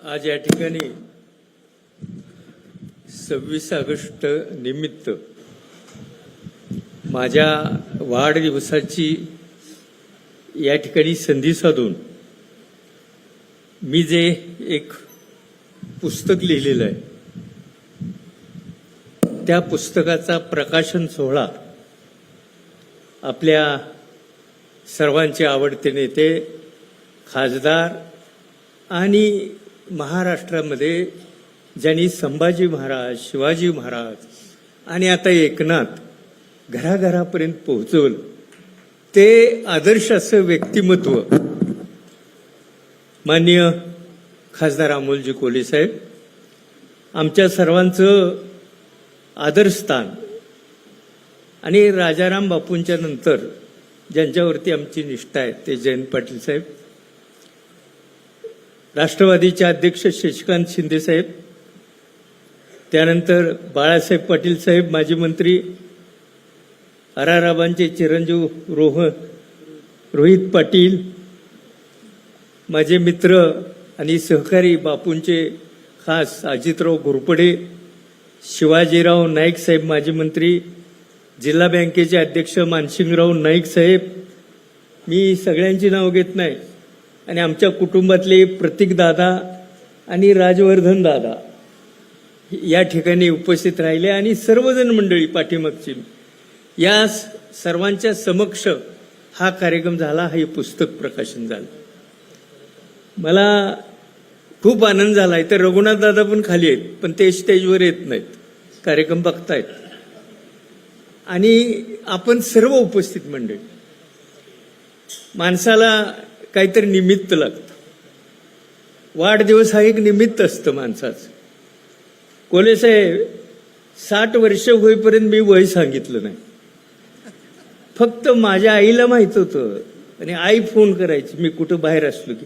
आज या ठिकाणी 26 ऑगस्ट निमित्त माझ्या वाढदिवसाची या ठिकाणी संधी साधून मी जे एक पुस्तक लिहिलेलं आहे त्या पुस्तकाचा प्रकाशन सोहळा आपल्या सर्वांचे आवडते नेते खासदार आणि महाराष्ट्रामध्ये ज्यांनी संभाजी महाराज, शिवाजी महाराज आणि आता एकनाथ घराघरापर्यंत पोहोचवलं ते आदर्श असं व्यक्तिमत्व माननीय खासदार अमोलजी कोल्हे साहेब आमच्या सर्वांचं आदरस्थान आणि राजाराम बापूंच्या नंतर ज्यांच्यावरती आमची निष्ठा आहे ते जयंत पाटील साहेब, राष्ट्रवादीचे अध्यक्ष शशिकांत शिंदे साहेब, त्यानंतर बाळासाहेब पाटील साहेब माजी मंत्री, आराराबांचे चिरंजीव रोहित पाटील, माझे मित्र आणि सहकारी बापूंचे खास अजितराव घोरपडे, शिवाजीराव नाईक साहेब माजी मंत्री, जिल्हा बँकेचे अध्यक्ष मानसिंगराव नाईक साहेब, मी सगळ्यांची नाव घेत नाही, आणि आमच्या कुटुंबातले प्रतीक दादा आणि राजवर्धन दादा या ठिकाणी उपस्थित राहिले आणि सर्वजण मंडळी पाठीमागची, या सर्वांच्या समक्ष हा कार्यक्रम झाला, हे पुस्तक प्रकाशन झालं. मला खूप आनंद झाला. इथे रघुनाथ दादा पण खाली आहेत पण ते स्टेजवर येत नाहीत, कार्यक्रम बघतायत. आणि आपण सर्व उपस्थित मंडळी, माणसाला काहीतरी निमित्त लागतं. वाढदिवस हा एक निमित्त असतं माणसाचं. कोल्हे साहेब 60 वर्ष होईपर्यंत मी वय सांगितलं नाही. फक्त माझ्या आईला माहित होतं आणि आई फोन करायची मी कुठं बाहेर असलो की,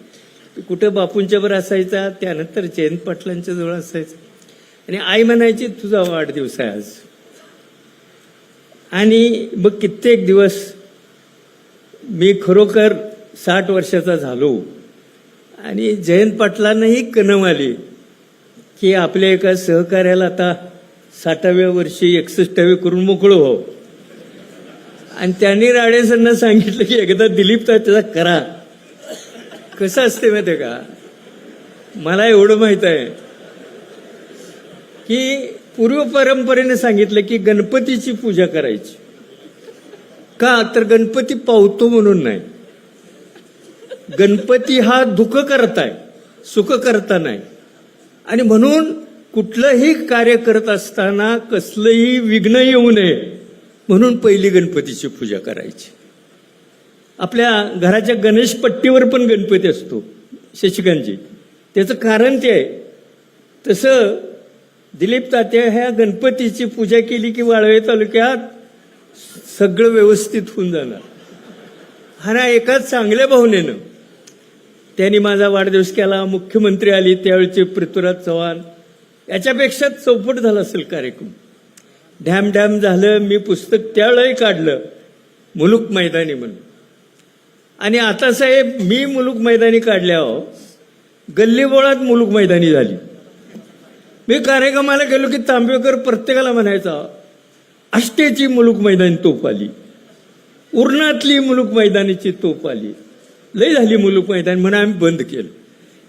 कुठं बापूंच्या वर असायचा, त्यानंतर जयंत पाटलांच्या जवळ असायचा आणि आई म्हणायची तुझा वाढदिवस आहे आज. आणि मग कित्येक दिवस मी खरोखर 60 वर्षाचा झालो आणि जयंत पाटलांनाही कणव आली की आपल्या एका सहकार्याला आता 60व्या वर्षी 61वे करून मोकळं हो. आणि त्यांनी राडेसरांना सांगितलं की एकदा दिलीप त्याचा करा. कसं असते माहिती आहे का, मला एवढं माहित आहे की पूर्व परंपरेने सांगितलं की गणपतीची पूजा करायची. का तर गणपती पावतो म्हणून नाही, गणपती हा दुःख करत आहे, सुख करता नाही. आणि म्हणून कुठलंही कार्य करत असताना कसलंही विघ्न येऊ नये म्हणून पहिली गणपतीची पूजा करायची. आपल्या घराच्या गणेश पट्टीवर पण गणपती असतो शशिकांतजी, त्याचं कारण ते आहे. तसं दिलीप तात्या ह्या गणपतीची पूजा केली की वाळवे तालुक्यात सगळं व्यवस्थित होऊन जाणार. हा ना, एकाच चांगल्या भावनेनं त्यांनी माझा वाढदिवस केला. मुख्यमंत्री आली त्यावेळेचे पृथ्वीराज चव्हाण, याच्यापेक्षा चौपट झाला असेल कार्यक्रम. ढॅम ढॅम झालं. मी पुस्तक त्यावेळेही काढलं मुलूक मैदानी म्हणून. आणि आता साहेब मी मुलूक मैदानी काढल्यावर गल्लीबोळात मुलूक मैदानी झाली. मी कार्यक्रमाला गेलो की तांबेकर प्रत्येकाला म्हणायचा आष्टेची मुलूक मैदानी तोफ आली, उरणातली मुलूक मैदानीची तोफ आली, लय झाली मुलूक मैदानी म्हणून आम्ही बंद केलं.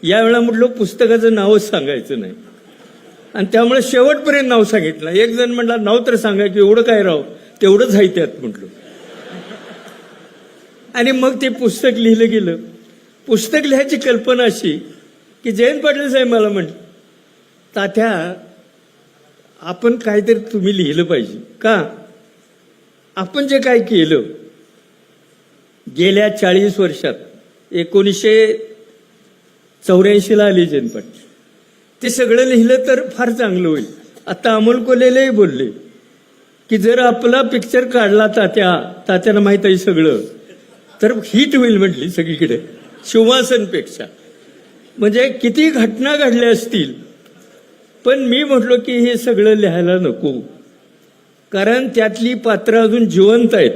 यावेळेला म्हटलं पुस्तकाचं नावच सांगायचं नाही आणि त्यामुळे शेवटपर्यंत नाव सांगितलं. एक जण म्हटला नाव तर सांगा की, एवढं काय राव, तेवढंच आहे त्यात म्हटलं. आणि मग ते पुस्तक लिहिलं गेलं. पुस्तक लिहायची कल्पना अशी की जयंत पाटील साहेब मला म्हटलं तात्या आपण काहीतरी तुम्ही लिहिलं पाहिजे. का, आपण जे काय केलं गेल्या 40 वर्षात, 1984ला आले जयंत पाटील, ते सगळं लिहिलं तर फार चांगलं होईल. आता अमोल कोल्हेलाही बोलले की जर आपला पिक्चर काढला तात्याला माहित आहे सगळं, तर हिट होईल म्हटली सगळीकडे शिववासनपेक्षा. म्हणजे किती घटना घडल्या असतील, पण मी म्हटलो की हे सगळं लिहायला नको, कारण त्यातली पात्र अजून जिवंत आहेत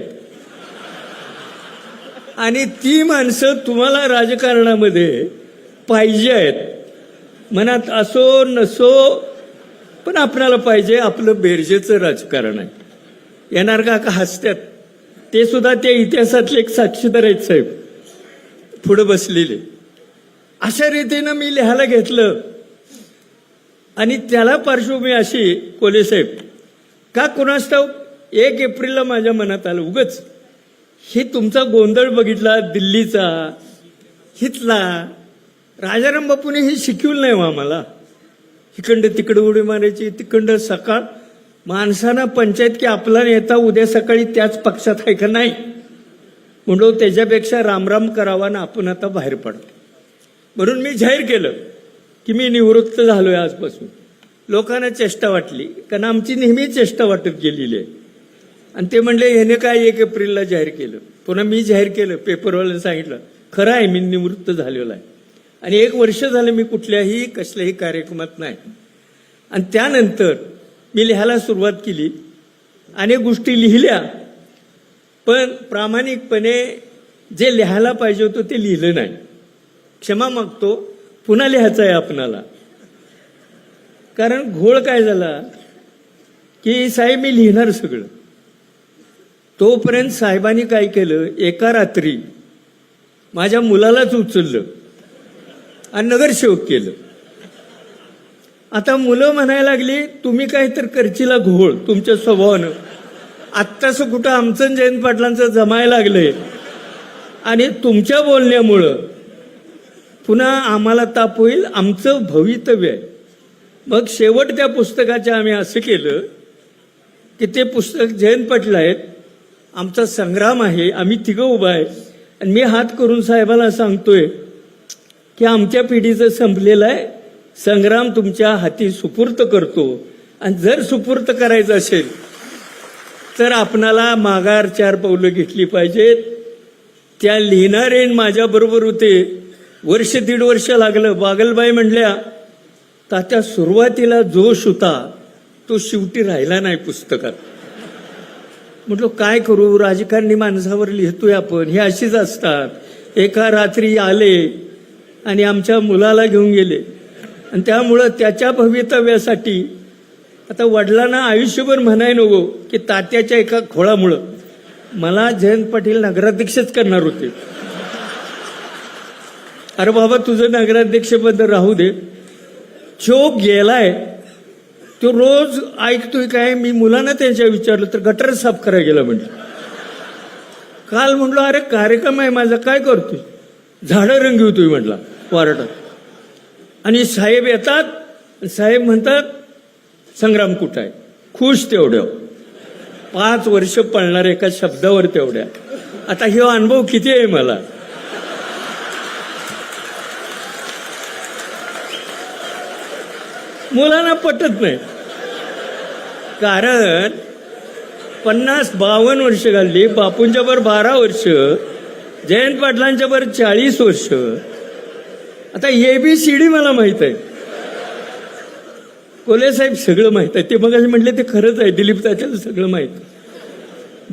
आणि ती माणसं तुम्हाला राजकारणामध्ये पाहिजे आहेत. मनात असो नसो, पण आपणाला पाहिजे आपलं बेरजेचं राजकारण आहे. येणार का हसत्यात, ते सुद्धा त्या इतिहासातले एक साक्षीदार आहेत साहेब, पुढे बसलेले. अशा रीतीनं मी लिहायला घेतलं आणि त्याला पार्श्वभूमी अशी, कोले साहेब का कुणास ठाऊक 1 एप्रिलला माझ्या मनात आलं, उगच हे तुमचा गोंधळ बघितला दिल्लीचा, हितला. राजाराम बापूने हे शिकवलं नाही हो आम्हाला. इकडं तिकडं उडी मारायची, तिकडं सकाळ. माणसानं पंचायत की आपला नेता उद्या सकाळी त्याच पक्षात आहे का नाही, म्हणून त्याच्यापेक्षा रामराम करावा ना आपण आता बाहेर पडतो. म्हणून मी जाहीर केलं की मी निवृत्त झालोय आजपासून. लोकांना चेष्टा वाटली, कारण आमची नेहमी चेष्टा वाटत गेलेली आहे. आणि ते म्हणले ह्याने काय 1 एप्रिलला जाहीर केलं. पुन्हा मी जाहीर केलं, पेपरवाल्याने सांगितलं खरं आहे मी निवृत्त झालेलो आहे. आणि 1 वर्ष झालं मी कुठल्याही कसल्याही कार्यक्रमात नाही. आणि त्यानंतर मी लिहायला सुरुवात केली, अनेक गोष्टी लिहिल्या, पण प्रामाणिकपणे जे लिहायला पाहिजे होतं ते लिहिलं नाही. क्षमा मागतो, पुन्हा लिहायचं आहे आपणाला. कारण घोळ काय झाला की साहेब मी लिहिणार सगळं. तोपर्यंत साहेबांनी काय केलं, एका रात्री माझ्या मुलालाच उचललं आणि नगरसेवक केलं. आता मुलं म्हणायला लागली तुम्ही काय तर करचीला घोळ तुमच्या स्वभावानं. आत्ताच कुठं आमचं जयंत पाटलांचं जमायला लागलंय आणि तुमच्या बोलण्यामुळं पुन्हा आम्हाला ताप होईल, आमचं भवितव्य आहे. मग शेवट त्या पुस्तकाच्या आम्ही असं केलं की ते पुस्तक जयंत पाटील आहेत, आमचा संग्राम आहे, आम्ही तिघं उभा आहे. आणि मी हात करून साहेबाला सांगतोय की आमच्या पिढीचं संपलेलं आहे, संग्राम तुमच्या हाती सुपूर्त करतो. आणि जर सुपूर्त करायचं असेल तर आपणाला माघार 4 पावलं घेतली पाहिजेत. त्या लिहिणारे माझ्याबरोबर होते. 1.5 वर्ष लागलं. बागलबाई म्हणल्या तात्या सुरुवातीला जोश होता तो शेवटी राहिला नाही पुस्तकात. म्हटलं काय करू, राजकारणी माणसावर लिहितोय आपण, हे अशीच असतात. एका रात्री आले आणि आमच्या मुलाला घेऊन गेले. आणि त्यामुळं त्याच्या भवितव्यासाठी आता वडिलांना आयुष्यभर म्हणाय नको की तात्याच्या एका खोळामुळं मला जयंत पाटील नगराध्यक्षच करणार होते. अरे बाबा तुझं नगराध्यक्षपद राहू दे, जो गेलाय तो रोज ऐकतोय काय. मी मुलांना त्यांच्या विचारलं तर गटर साफ करायला गेला म्हणजे. काल म्हटलं अरे कार्यक्रम आहे माझा, काय करतोय, झाडं रंगवतोय म्हटला वारटात. आणि साहेब येतात, साहेब म्हणतात संग्राम कुठं आहे. खुश तेवढ्या 5 वर्ष पळणार एका शब्दावर तेवढ्या. आता हे अनुभव किती आहे मला. मुलांना पटत नाही, कारण 50-52 वर्ष घालली, बापूंच्या वर 12 वर्ष, जयंत पाटलांच्या वर 40 वर्ष. आता ABCD मला माहित आहे, कोले साहेब सगळं माहित आहे. ते मग म्हटले ते खरंच आहे, दिलीप तात्याला सगळं माहित.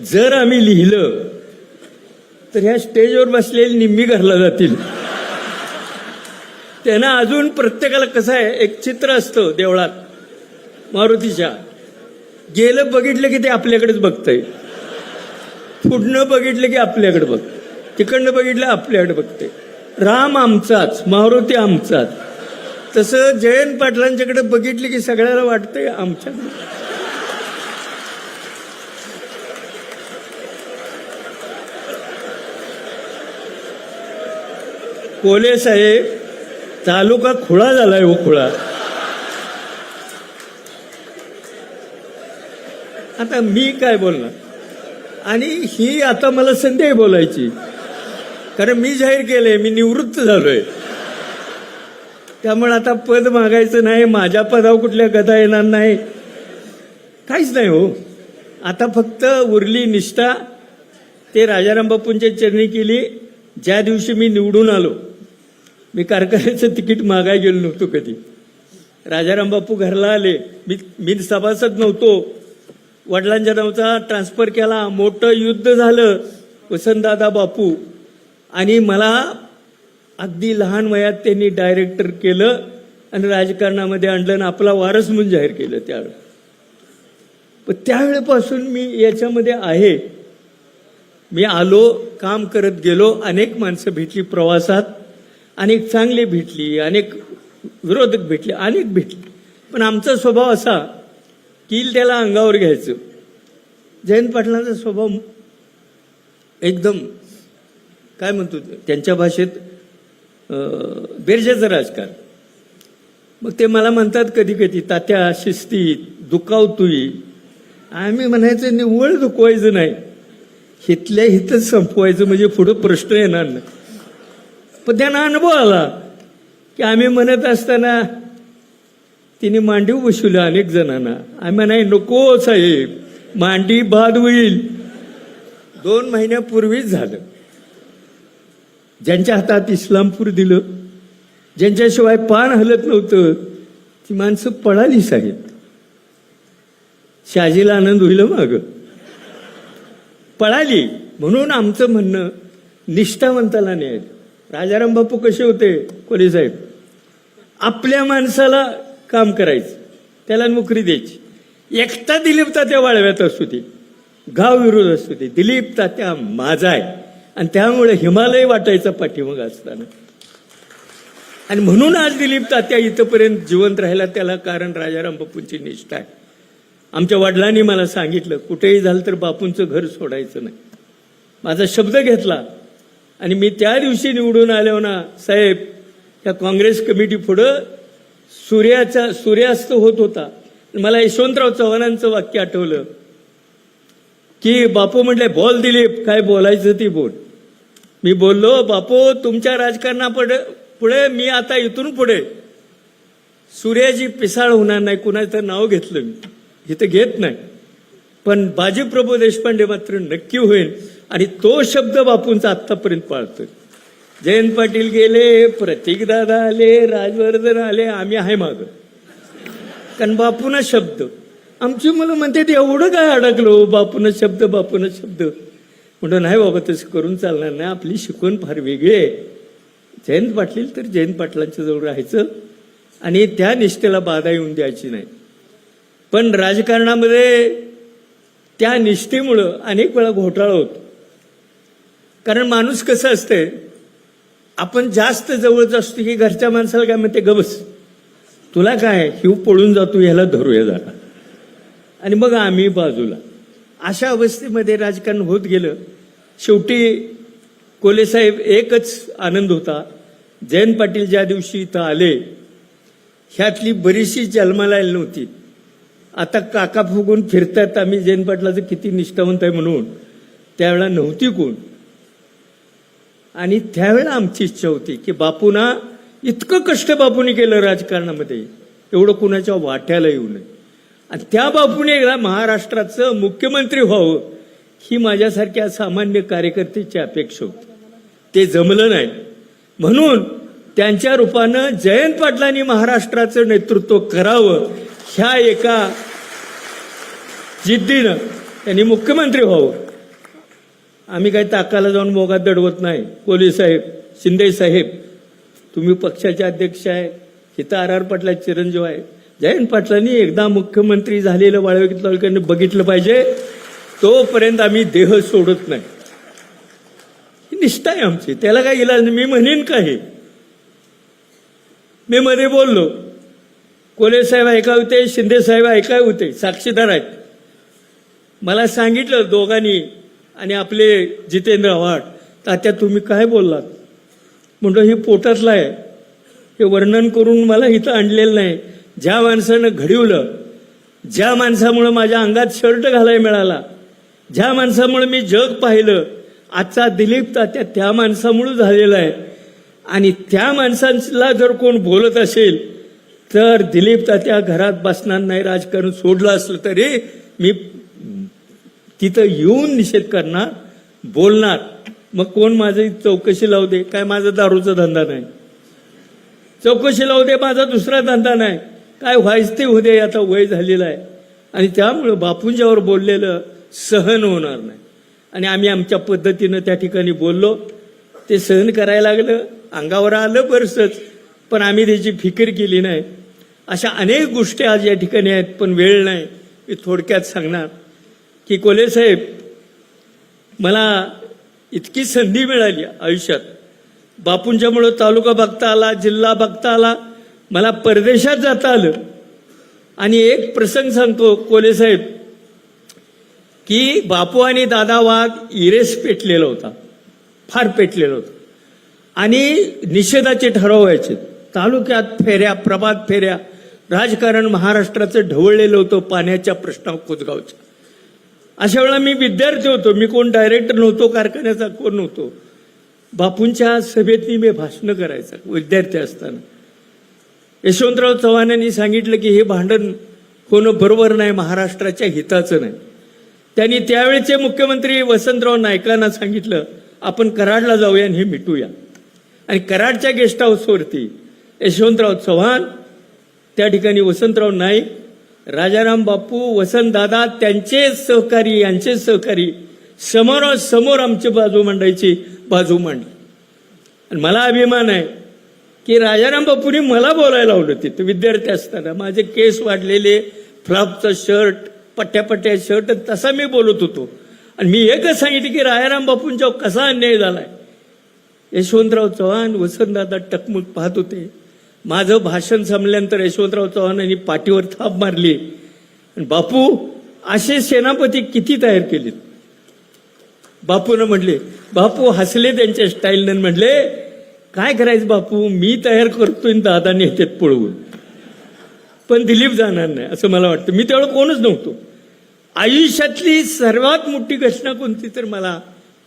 जर आम्ही लिहिलं तर ह्या स्टेजवर बसलेली निम्मी घरला जातील. त्यांना अजून प्रत्येकाला कसं आहे, एक चित्र असतं देवळात मारुतीच्या, गेलं बघितलं की ते आपल्याकडेच बघतंय, पुढनं बघितलं की आपल्याकडे बघ, तिकडनं बघितलं आपल्याकडे बघते. राम आमचाच, मारुती आमचाच. तसं जयंत पाटलांच्याकडे बघितले की सगळ्याला वाटतंय आमच्याकडे. कोले साहेब तालुका खुळा झालाय हो, खुळा. आता मी काय बोलणार. आणि ही आता मला संधी आहे बोलायची, कारण मी जाहीर केलंय मी निवृत्त झालोय. त्यामुळे आता पद मागायचं नाही, माझ्या पदावर कुठल्या गदा येणार नाही, काहीच नाही हो. आता फक्त उरली निष्ठा. ते राजाराम बापूंच्या चरणी केली. ज्या दिवशी मी निवडून आलो, मी कारखान्याचं तिकीट मागाय गेलो नव्हतो कधी. राजाराम बापू घरला आले, मी सभासद नव्हतो, वडिलांच्या नावाचा ट्रान्सफर केला, मोठं युद्ध झालं वसंतदादा बापू. आणि मला अगदी लहान वयात त्यांनी डायरेक्टर केलं. आणि राजकारणामध्ये आणलं आणि आपला वारस म्हणून जाहीर केलं त्यावेळेस. पण त्यावेळेपासून मी याच्यामध्ये आहे. मी आलो, काम करत गेलो, अनेक माणसं भेटली प्रवासात, अनेक चांगली भेटली, अनेक विरोधक भेटले, अनेक भेटले. पण आमचा स्वभाव असा की त्याला अंगावर घ्यायचं. जयंत पाटलांचा स्वभाव एकदम काय म्हणतो त्यांच्या भाषेत बेरजेचं राजकारण. मग ते मला म्हणतात कधी कधी, तात्या शिस्तीत दुखावतोय. आम्ही म्हणायचं निव्वळ दुखवायचं नाही, हिथल्या हिथंच संपवायचं, म्हणजे पुढं प्रश्न येणार नाही. पण त्यांना अनुभव आला की आम्ही म्हणत असताना तिने मांडीव बसवलं अनेक जणांना. आम्ही नाही, नको साहेब, मांडी बाद होईल. 2 महिन्यापूर्वीच झालं. ज्यांच्या हातात इस्लामपूर दिलं, ज्यांच्याशिवाय पान हलत नव्हतं, ती माणसं पळाली साहेब. शहाजीला आनंद होईल माग, पळाली. म्हणून आमचं म्हणणं निष्ठावंताला न्याय. राजाराम बापू कसे होते कोले साहेब, आपल्या माणसाला काम करायचं, त्याला नोकरी द्यायची. एकटा दिलीप तात्या वाळव्यात असू दे, गाव विरोध असू दे, दिलीप तात्या माझा आहे. आणि त्यामुळे हिमालय वाटायचा पाठीमाग असताना. आणि म्हणून आज दिलीप तात्या इथंपर्यंत जिवंत राहिला, त्याला कारण राजाराम बापूंची निष्ठा आहे. आमच्या वडिलांनी मला सांगितलं, कुठेही झालं तर बापूंचं घर सोडायचं नाही. माझा शब्द घेतला. आणि मी त्या दिवशी निवडून आलो ना साहेब, त्या काँग्रेस कमिटी पुढं सूर्यास्त होत होता. मला यशवंतराव चव्हाणांचं वाक्य आठवलं की बापू म्हटले, बोल दिलीप, काय बोलायचं ती बोल. मी बोललो, बापू तुमच्या राजकारणापुढे मी आता इथून पुढे सूर्याची पिसाळ होणार नाही. कुणाचं नाव घेतलं मी इथं घेत नाही, पण बाजीप्रभू देशपांडे मात्र नक्की होईल. आणि तो शब्द बापूंचा आत्तापर्यंत पाळतोय. जयंत पाटील गेले, प्रतीकदादा आले, राजवर्धन आले, आम्ही आहे मागं. कारण बापूना शब्द. आमची मुलं म्हणते एवढं काय अडकलो, बापून शब्द, बापून शब्द. म्हणतो नाही बाबा, तसं करून चालणार नाही, आपली शिकवण फार वेगळी आहे. जयंत पाटील तर जयंत पाटलांच्या जवळ राहायचं आणि त्या निष्ठेला बाधा येऊन द्यायची नाही. पण राजकारणामध्ये त्या निष्ठेमुळं अनेक वेळा घोटाळा होतो. कारण माणूस कसं असते, आपण जास्त जवळच असतो की घरच्या माणसाला काय म्हणते, गबस तुला काय, हिव पळून जातो, ह्याला धरूया जरा, आणि मग आम्ही बाजूला. अशा अवस्थेमध्ये राजकारण होत गेलं. शेवटी कोलेसाहेब एकच आनंद होता, जयंत पाटील ज्या दिवशी इथं आले, ह्यातली बरीचशी जन्माला आली नव्हती. आता काका फुगून फिरतात आम्ही जयंत पाटलाचं किती निष्ठावंत आहे म्हणून, त्यावेळेला नव्हती कोण. आणि त्यावेळेला आमची इच्छा होती की बापूंना, इतकं कष्ट बापूंनी केलं राजकारणामध्ये, एवढं कुणाच्या वाट्याला येऊ नये. आणि त्या बापूने एकदा महाराष्ट्राचं मुख्यमंत्री व्हावं, ही माझ्यासारख्या सामान्य कार्यकर्त्याची अपेक्षा होती. ते जमलं नाही. म्हणून त्यांच्या रूपानं जयंत पाटलांनी महाराष्ट्राचं नेतृत्व करावं, ह्या एका जिद्दीनं त्यांनी मुख्यमंत्री व्हावं. आम्ही काही ताकाला जाऊन मोगात दडवत नाही. कोले साहेब, शिंदे साहेब, तुम्ही पक्षाचे अध्यक्ष आहे, इथं आर पाटला चिरंजीव आहे. जयंत पाटलांनी एकदा मुख्यमंत्री झालेलं वाळवे तालुक्याने बघितलं पाहिजे, तोपर्यंत आम्ही देह सोडत नाही. ही निष्ठा आहे आमची, त्याला काय इलाज नाही. मी म्हणेन काय, मी मध्ये बोललो, कोले साहेब ऐकाय होते, शिंदे साहेब ऐकाय होते, साक्षीदार आहेत. मला सांगितलं दोघांनी, आणि आपले जितेंद्र आव्हाड, तात्या तुम्ही काय बोललात. म्हणतो हे पोटातलं आहे, हे वर्णन करून मला इथं आणलेलं नाही. ज्या माणसानं घडवलं, ज्या माणसामुळे माझ्या अंगात शर्ट घालायला मिळाला, ज्या माणसामुळे मी जग पाहिलं, आजचा दिलीप तात्या त्या माणसामुळे झालेला आहे. आणि त्या माणसांना जर कोण बोलत असेल तर दिलीप तात्या घरात बसणार नाही. राजकारण सोडलं असलं तरी मी तिथं येऊन निषेध करणार, बोलणार. मग कोण माझी चौकशी लावू दे, काय माझा दारूचा धंदा नाही. चौकशी लावू दे, माझा दुसरा धंदा नाही. काय व्हायचं ते होऊ दे, आता वय झालेलं आहे. आणि त्यामुळं बापूंच्यावर बोललेलं सहन होणार नाही. आणि आम्ही आमच्या पद्धतीनं त्या ठिकाणी बोललो, ते सहन करायला लागलं, अंगावर आलं बरसच. पण आम्ही त्याची फिकीर केली नाही. अशा अनेक गोष्टी आज या ठिकाणी आहेत, पण वेळ नाही. मी थोडक्यात सांगणार की कोल्हे साहेब, मला इतकी संधी मिळाली आयुष्यात. बापूंच्यामुळं तालुका बघता आला, जिल्हा बघता आला, मला परदेशात जाता आलं. आणि एक प्रसंग सांगतो कोल्हे साहेब, की बापू आणि दादा वाघ इरेस पेटलेला होता, फार पेटलेला होता. आणि निषेधाचे ठराव व्हायचे. तालुक्यात फेऱ्या, प्रभात फेऱ्या, राजकारण महाराष्ट्राचं ढवळलेलं होतं पाण्याच्या प्रश्नावर कोसगावच्या. अशा वेळेला मी विद्यार्थी होतो, मी कोण डायरेक्टर नव्हतो, कारखान्याचा कोण नव्हतो. बापूंच्या सभेतनी मी भाषणं करायचं विद्यार्थी असताना. यशवंतराव चव्हाणांनी सांगितलं की हे भांडण होणं बरोबर नाही, महाराष्ट्राच्या हिताचं नाही. त्यांनी त्यावेळेचे मुख्यमंत्री वसंतराव नाईकांना सांगितलं आपण कराडला जाऊया आणि हे मिटूया. आणि कराडच्या गेस्ट हाऊसवरती यशवंतराव चव्हाण, त्या ठिकाणी वसंतराव नाईक, राजाराम बापू, वसंतदादा, त्यांचे सहकारी, यांचे सहकारी समोरासमोर आमची बाजू मांडायची, बाजू मांडली. आणि मला अभिमान आहे की राजाराम बापूंनी मला बोलायला लावलं तिथं विद्यार्थी असताना. माझे केस वाढलेले, फ्लॉपचं शर्ट, पट्ट्या शर्ट, तसा मी बोलत होतो. आणि मी एकच सांगितलं की राजाराम बापूंच्या कसा अन्याय झालाय. यशवंतराव चव्हाण, वसंतदादा टकमक पाहत होते. माझं भाषण संपल्यानंतर यशवंतराव चव्हाणांनी पाठीवर थाप मारली आणि बापू असे सेनापती किती तयार केलेत. बापूनं म्हटले, बापू हसले त्यांच्या स्टाईलनं, म्हटले काय करायचं बापू, मी तयार करतोय, दादा नेत्यात पळवून, पण दिलीप जाणार नाही असं मला वाटतं. मी त्यावेळेला कोणच नव्हतो. आयुष्यातली सर्वात मोठी घटना कोणती तर मला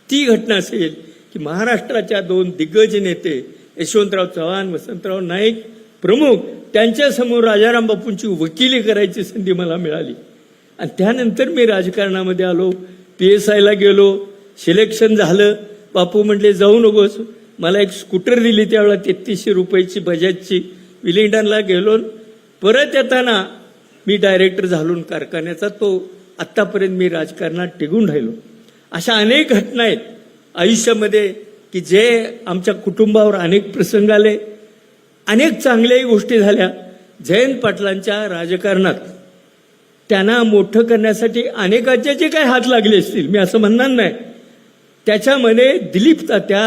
ती घटना असेल की महाराष्ट्राच्या दोन दिग्गज नेते यशवंतराव चव्हाण, वसंतराव नाईक प्रमुख, त्यांच्यासमोर राजाराम बापूंची वकिली करायची संधी मला मिळाली. आणि त्यानंतर मी राजकारणामध्ये आलो, PSIला गेलो, सिलेक्शन झालं. बापू म्हटले जाऊ नकोस, मला एक स्कूटर दिली त्यावेळेला 3300 रुपयाची बजाजची. विलिंग्डनला गेलो, परत येताना मी डायरेक्टर झालो कारखान्याचा. तो आत्तापर्यंत मी राजकारणात टिकून राहिलो. अशा अनेक घटना आहेत आयुष्यामध्ये की जे आमच्या कुटुंबावर अनेक प्रसंग आले, अनेक चांगल्याही गोष्टी झाल्या. जयंत पाटलांच्या राजकारणात त्यांना मोठं करण्यासाठी अनेकांचे जे काही हात लागले असतील, मी असं म्हणणार नाही, त्याच्यामध्ये दिलीप तात्या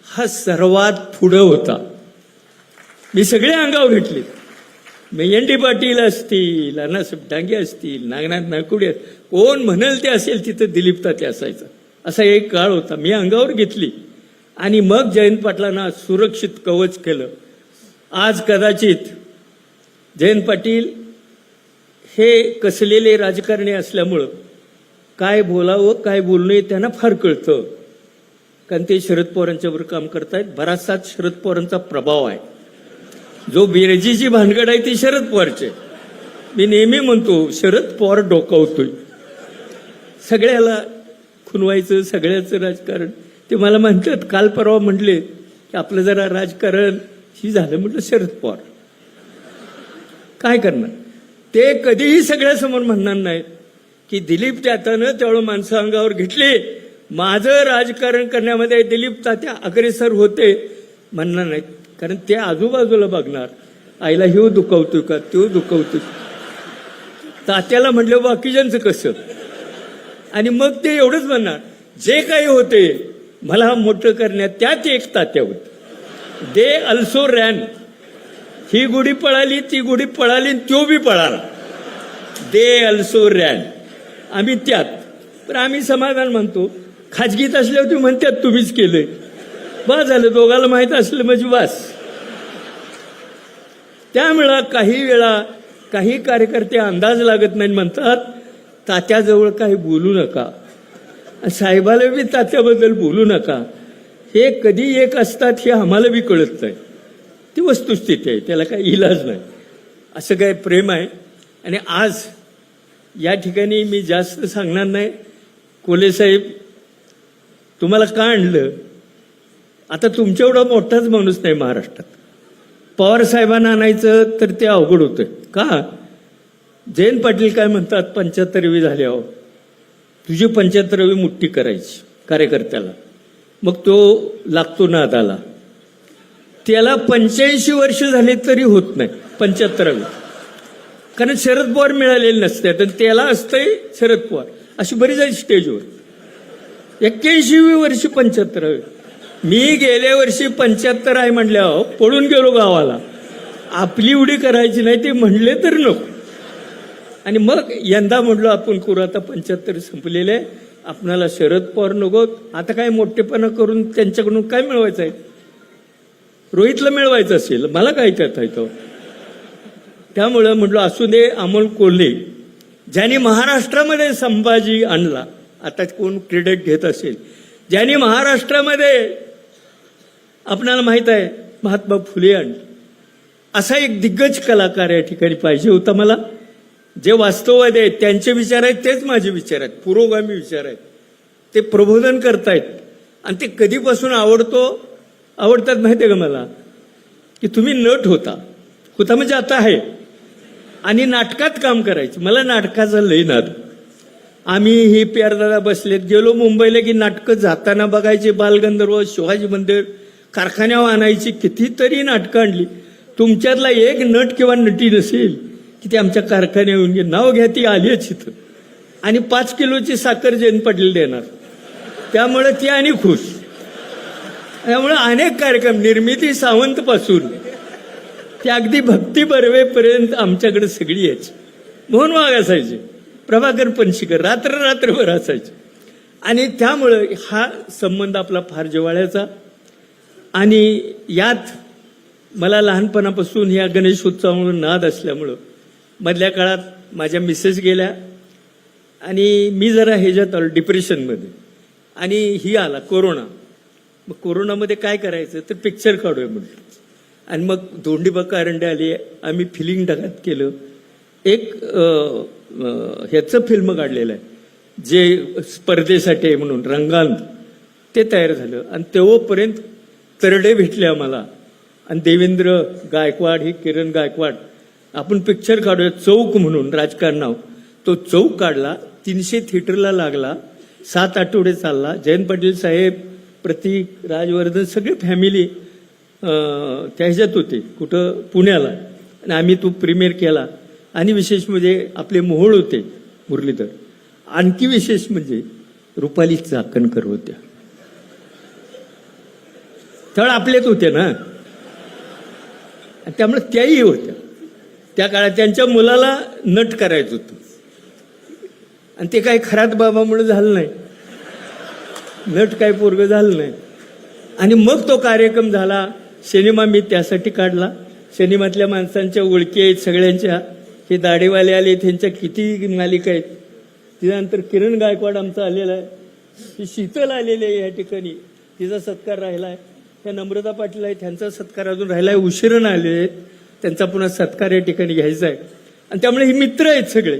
हा सर्वात पुढं होता. मी सगळे अंगावर घेतले. मेयंडी पाटील असतील, अण्णासाहेब डांगे असतील, नागनाथ नायकुडे, कोण म्हणाल ते असेल तिथं दिलीप तात्या असायचा. असा एक काळ होता, मी अंगावर घेतली. आणि मग जयंत पाटलांना सुरक्षित कवच केलं. आज कदाचित जयंत पाटील हे कसलेले राजकारणी असल्यामुळं काय बोलावं काय बोलू नये त्यांना फार कळतं, कारण ते शरद पवारांच्यावर काम करतायत. बराचसाच शरद पवारांचा प्रभाव आहे. जो बिरजीची भानगड आहे ती शरद पवारचे. मी नेहमी म्हणतो शरद पवार डोकावतोय, सगळ्याला खुनवायचं, सगळ्याचं राजकारण. ते मला म्हणतात, काल परवा म्हटले की आपलं जरा राजकारण ही झालं. म्हटलं शरद पवार काय करणार. ते कधीही सगळ्यासमोर म्हणणार नाहीत की दिलीप तात्यानं तेवढं माणसं अंगावर घेतली, माझं राजकारण करण्यामध्ये दिलीप तात्या अग्रेसर होते म्हणणार नाहीत. कारण ते आजूबाजूला बघणार, आईला ह्यो दुखवतोय का, त्यो दुखवतोय. तात्याला म्हटलं बाकीच्यांचं कसं. आणि मग ते एवढंच म्हणणार, जे काही होते मला मोठं करण्यात त्यात एक तात्या होते. They also ran. ही गुढी पळाली, ती गुढी पळाली, त्यो बी पळाला. They also ran. आम्ही त्यात, पण आम्ही समाधान मानतो. खाजगीत असल्यावर तुम्ही म्हणतात तुम्हीच केलंय, बस झालं, दोघाला माहित असलं म्हणजे बस. त्यामुळं काही वेळा काही कार्यकर्ते अंदाज लागत नाही, म्हणतात तात्याजवळ काही बोलू नका, साहेबाला बी तात्याबद्दल बोलू नका. हे कधी एक असतात हे आम्हाला बी कळत नाही. ती वस्तुस्थिती आहे, त्याला काही इलाज नाही. असं काय प्रेम आहे. आणि आज या ठिकाणी मी जास्त सांगणार नाही. कोल्हे साहेब, तुम्हाला का आणलं, आता तुमच्या एवढा मोठाच माणूस नाही महाराष्ट्रात. पवार साहेबांना आणायचं तर ते अवघड होतं. का, जयंत पाटील काय म्हणतात, 75वी झाल्यावर तुझी 75वी मुठ्ठी करायची कार्यकर्त्याला, मग तो लागतो नादाला. त्याला 85 वर्ष झाले तरी होत नाही 75वी. कारण शरद पवार मिळालेले नसतात आणि त्याला असतंय शरद पवार. अशी बरीच आहे स्टेजवर. 81वी वर्षी 75वी. मी गेल्या वर्षी 75 आहे म्हणल्यावर पळून गेलो गावाला. आपली उडी करायची नाही ते म्हणले तर नको. आणि मग यंदा म्हटलं आपण करू. आता 75 संपलेले, आपणाला शरद पवार नको. आता काय मोठेपणा करून त्यांच्याकडून काय मिळवायचं आहे? रोहितला मिळवायचं असेल, मला काय करता येतं. त्यामुळं म्हटलं असू दे. अमोल कोल्हे ज्यांनी महाराष्ट्रामध्ये संभाजी आणला, आता कोण क्रेडिट घेत असेल, ज्यांनी महाराष्ट्रामध्ये आपणाला माहित आहे महात्मा फुले आणले, असा एक दिग्गज कलाकार या ठिकाणी पाहिजे होता मला. जे वास्तववादी आहेत त्यांचे विचार आहेत तेच माझे विचार आहेत, पुरोगामी विचार आहेत. ते प्रबोधन करतायत आणि ते कधीपासून आवडतात माहिती आहे का मला? की तुम्ही नट होता म्हणजे आता आहे, आणि नाटकात काम करायचं. मला नाटकाचा लय नाद. आम्ही ही प्यारदादा बसलेत, गेलो मुंबईला की नाटकं जाताना बघायचे. बालगंधर्व, शिवाजी मंदिर, कारखान्यावर आणायची. कितीतरी नाटकं आणली. तुमच्यातला एक नट किंवा नटी नसेल की ते आमच्या कारखान्यावर येऊन घे, नाव घ्या, ती आलीच इथं. आणि 5 किलोची साखर जैन पाटील देणार. त्यामुळे ती आणि खुश. त्यामुळे अनेक कार्यक्रम, निर्मिती सावंत पासून ते अगदी भक्ती बर्वेपर्यंत आमच्याकडे सगळी यायची. मोहन वाघ असायचे, प्रभाकर पणशीकर, रात्रभर असायचे. आणि त्यामुळं हा संबंध आपला फार जिव्हाळ्याचा. आणि यात मला लहानपणापासून या गणेशोत्सवामुळे नाद असल्यामुळं मधल्या काळात माझ्या मिसेस गेल्या आणि मी जरा ह्याच्यात आलो डिप्रेशनमध्ये. आणि ही आला कोरोना. मग कोरोनामध्ये काय करायचं तर पिक्चर काढूया म्हटलं. आणि मग धोंडीबा कारंडे आली. आम्ही फिलिंग ढगात केलं. एक ह्याचं फिल्म काढलेलं आहे जे स्पर्धेसाठी आहे म्हणून, रंगांत. ते तयार झालं. आणि तेव्हापर्यंत तरडे भेटले आम्हाला. आणि देवेंद्र गायकवाड, ही किरण गायकवाड, आपण पिक्चर काढूया चौक म्हणून, राजकारण नाव. तो चौक काढला. 300 थिएटरला लागला. 7 आठवडे चालला. जयंत पाटील साहेब, प्रतीक, राजवर्धन, सगळे फॅमिली त्या ह्याच्यात होते, कुठं पुण्याला. आणि आम्ही तो प्रीमियर केला. आणि विशेष म्हणजे आपले मोहोळ होते मुरलीधर. आणखी विशेष म्हणजे रुपाली चाकणकर होत्या. त्यावेळेला आपलेच होते ना, त्यामुळे त्याही होत्या. त्या काळात त्यांच्या मुलाला नट करायचं होतं. आणि ते काही खरात बाबामुळे झालं नाही, नट काय पोरग झालं नाही. आणि मग तो कार्यक्रम झाला. सिनेमा मी त्यासाठी काढला. सिनेमातल्या माणसांच्या ओळखी आहेत सगळ्यांच्या. हे दाढेवाले आले, त्यांच्या किती मालिका आहेत. त्यानंतर किरण गायकवाड आमचा आलेला आहे. ही शीतल आलेली आहे या ठिकाणी, तिचा सत्कार राहिला आहे. त्या नम्रता पाटील आहेत, त्यांचा सत्कार अजून राहिला आहे. उशिरण आले आहेत, त्यांचा पुन्हा सत्कार या ठिकाणी घ्यायचा आहे. आणि त्यामुळे ही मित्र आहेत सगळे.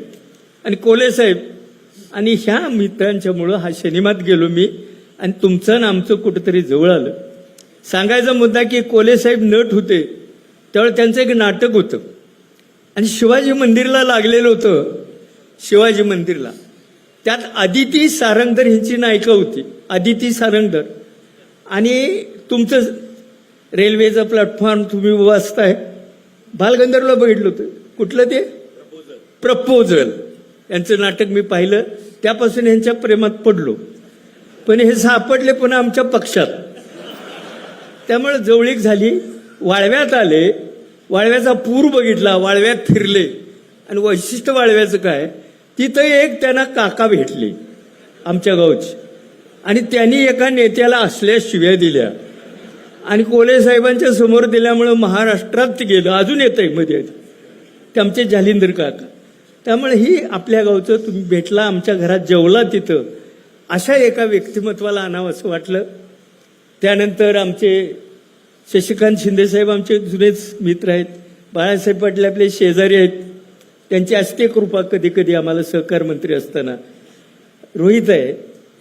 आणि कोले साहेब. आणि ह्या मित्रांच्यामुळं हा सिनेमात गेलो मी. आणि तुमचं आणि आमचं कुठंतरी जवळ आलं. सांगायचा मुद्दा की कोले साहेब नट होते त्यावेळेस त्यांचं एक नाटक होतं आणि शिवाजी मंदिरला लागलेलं होतं. शिवाजी मंदिरला त्यात आदिती सारंगधर ह्यांची नायिका होती, आदिती सारंगधर. आणि तुमचं रेल्वेचा प्लॅटफॉर्म तुम्ही वाचताय. बालगंधर्वला बघितलं होतं. कुठलं ते प्रपोजल यांचं नाटक मी पाहिलं. त्यापासून यांच्या प्रेमात पडलो. पण हे सापडले पुन्हा आमच्या पक्षात. त्यामुळे जवळीक झाली. वाळव्यात आले, वाळव्याचा पूर बघितला, वाळव्यात फिरले. आणि वैशिष्ट्य वाळव्याचं काय, तिथं एक त्यांना काका भेटले आमच्या गावची. आणि त्यांनी एका नेत्याला असल्या शिव्या दिल्या आणि कोले साहेबांच्या समोर दिल्यामुळं महाराष्ट्रात ते गेलं. अजून येत आहे मध्ये ते आमचे जालिंदर काका. त्यामुळे ही आपल्या गावचं, तुम्ही भेटला, आमच्या घरात जेवला तिथं, अशा एका व्यक्तिमत्वाला आणावं असं वाटलं. त्यानंतर आमचे शशिकांत शिंदेसाहेब आमचे जुनेच मित्र आहेत. बाळासाहेब पाटील आपले शेजारी आहेत. त्यांची असते कृपा कधी कधी आम्हाला सहकार मंत्री असताना. रोहित आहे.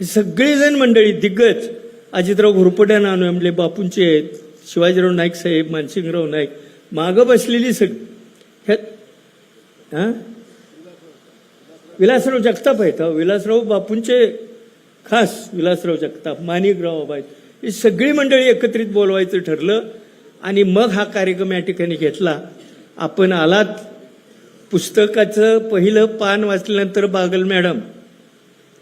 ही सगळीजण मंडळी दिग्गज. अजितराव घोरपड्या नानू आपले बापूंचे आहेत, शिवाजीराव नाईक साहेब, मानसिंगराव नाईक, मागं बसलेली सगळी. विलासराव जगताप आहेत. विलासराव बापूंचे खास, विलासराव जगताप, माणिकराव आहेत. ही सगळी मंडळी एकत्रित बोलवायचं ठरलं. आणि मग हा कार्यक्रम या ठिकाणी घेतला. आपण आलात, पुस्तकाचं पहिलं पान वाचल्यानंतर बागल मॅडम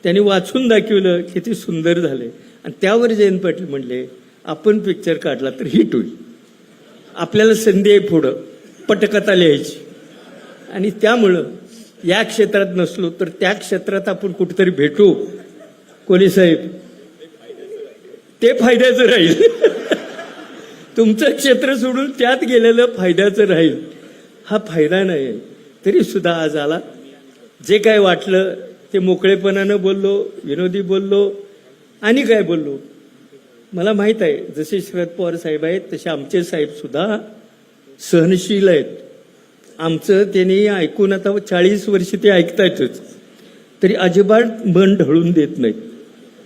त्यांनी वाचून दाखवलं, किती सुंदर झाले. आणि त्यावर जयंत पाटील म्हणले, आपण पिक्चर काढला तर हिट होईल, आपल्याला संधी आहे पुढं पटकथा लिहायची. आणि त्यामुळं या क्षेत्रात नसलो तर त्या क्षेत्रात आपण कुठेतरी भेटू. कोली साहेब, ते फायद्याचं राहील. तुमचं क्षेत्र सोडून त्यात गेलेलं फायद्याचं राहील. हा फायदा नाही. तरी सुद्धा आज आला. जे काय वाटलं ते मोकळेपणानं बोललो, विनोदी बोललो आणि काय बोललो. मला माहित आहे, जसे शरद पवार साहेब आहेत तसे आमचे साहेब सुद्धा सहनशील आहेत. आमचं त्यांनी ऐकून आता 40 वर्ष ते ऐकतायतच, तरी अजिबात मन ढळून देत नाहीत.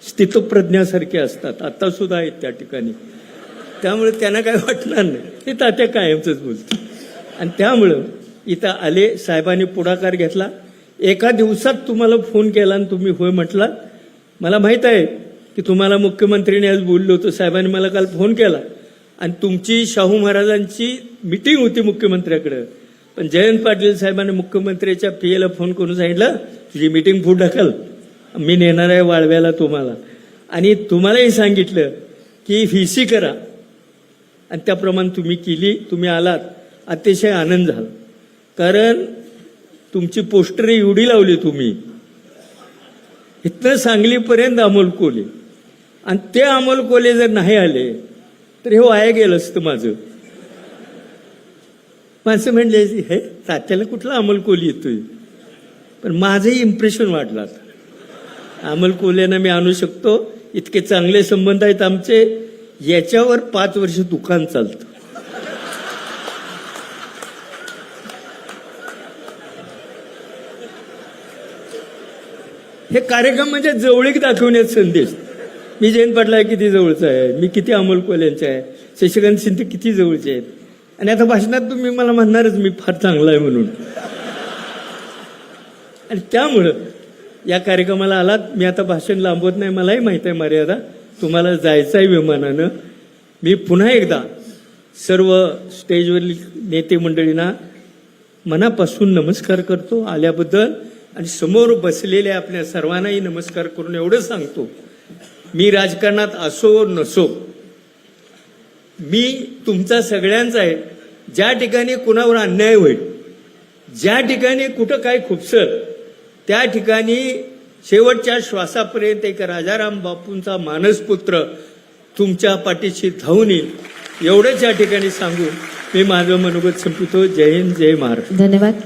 स्थितप्रज्ञासारखे असतात, आता सुद्धा आहेत त्या ठिकाणी. त्यामुळे त्यांना काय वाटणार नाही, ते तात्या कायमचंच बोलतात. आणि त्यामुळं इथं आले, साहेबांनी पुढाकार घेतला. एका दिवसात तुम्हाला फोन केला आणि तुम्ही होय म्हटला. मला माहित आहे की तुम्हाला मुख्यमंत्र्यांनी आज बोललो होतो. साहेबांनी मला काल फोन केला आणि तुमची शाहू महाराजांची मिटिंग होती मुख्यमंत्र्याकडे. पण जयंत पाटील साहेबांनी मुख्यमंत्र्याच्या पीएला फोन करून सांगितलं, तुझी मिटिंग पुढे ढकल, मी नेणार आहे वाळव्याला तुम्हाला. आणि तुम्हालाही सांगितलं की व्हीसी करा. आणि त्याप्रमाणे तुम्ही केली, तुम्ही आलात. अतिशय आनंद झाला. कारण तुमची पोस्टर एवढी लावली तुम्ही, इथनं सांगलीपर्यंत अमोल कोल्हे. आणि ते अमोल कोल्हे जर नाही आले तर हे वाया गेलं असतं माझं. माणसं म्हणले, हे तात्याला कुठला अमोल कोल्हे येतोय. पण माझंही इम्प्रेशन वाढलं. अमोल कोल्हेना मी आणू शकतो, इतके चांगले संबंध आहेत आमचे. याच्यावर 5 वर्ष दुकान चालतं. हे कार्यक्रम म्हणजे जवळीक दाखवण्याचा संदेश. मी जयंत पाटला किती जवळचा आहे, मी किती अमोल कोल्ह्यांचा आहे, शशिकांत शिंदे किती जवळचे आहेत. आणि आता भाषणात तुम्ही मला म्हणणारच मी फार चांगला आहे म्हणून. आणि त्यामुळं या कार्यक्रमाला आलात. मी आता भाषण लांबवत नाही, मलाही माहित आहे मर्यादा. तुम्हाला जायचं आहे विमानानं. मी पुन्हा एकदा सर्व स्टेजवरील नेते मंडळींना मनापासून नमस्कार करतो आल्याबद्दल. आणि समोर बसलेल्या आपल्या सर्वांनाही नमस्कार करून एवढं सांगतो, मी राजकारणात असो नसो, मी तुमचा सगळ्यांचा आहे. ज्या ठिकाणी कुणावर अन्याय होईल, ज्या ठिकाणी कुठं काय खुपसत, त्या ठिकाणी शेवटच्या श्वासापर्यंत एक राजाराम बापूंचा मानसपुत्र तुमच्या पाठीशी धावून येईल. एवढंच या ठिकाणी सांगून मी माझं मनोगत संपवितो. जय हिंद, जय महाराष्ट्र. धन्यवाद.